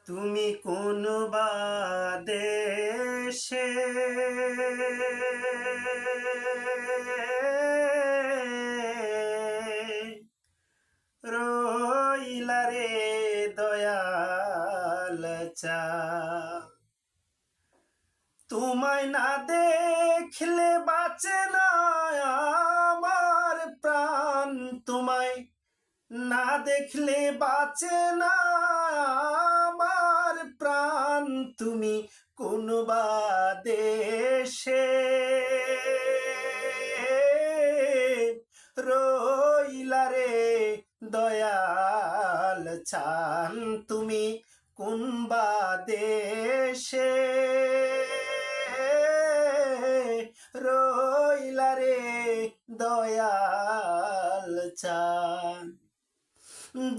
তুমি কোন বা দেশে রইলা রে দয়াল চা তোমায় না দেখলে বাঁচে না আমার প্রাণ তোমায় না দেখলে বাঁচে না আমার প্রাণ তুমি কোন বা দেশে রইলা রে দয়াল চান তুমি কোন বা দেশে রইলা রে দয়াল চান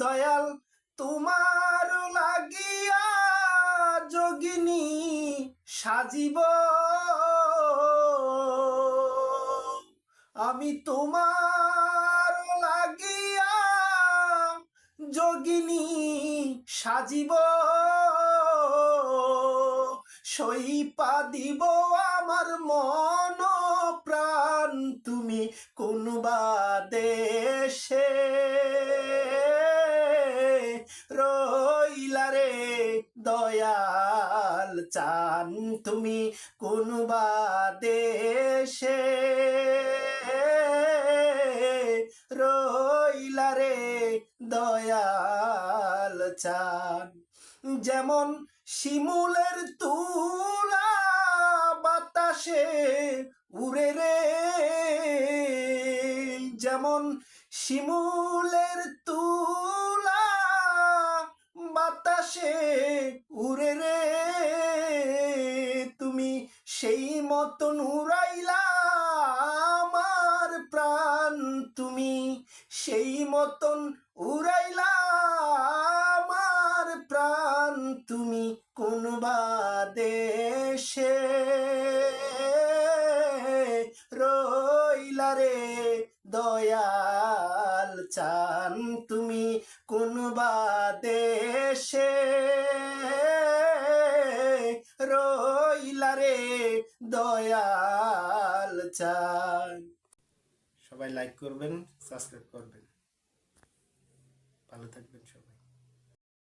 দয়াল তোমার লাগিয়া যোগিনী সাজিব আমি তোমার লাগিয়া যোগিনী সাজিব সইপা দিব আমার মন প্রাণ তুমি কোন বা দেশে রইলা রে দয়াল চান তুমি কোন বা দেশে রইলা রে দয়াল চান যেমন শিমুলের তুলা বাতাসে উড়ে রে যেমন শিমুলের তুলা বাতাসে উড়ে রে তুমি সেই মতন উড়াইলা আমার প্রাণ তুমি সেই মতন উড়াইলা আমার প্রাণ তুমি কোন বা দেশে রইলা রে দয়াল চান তুমি কোন বা দেশে রইলা রে দয়াল চান সবাই লাইক করবেন সাবস্ক্রাইব করবেন ভালো থাকবেন সবাই।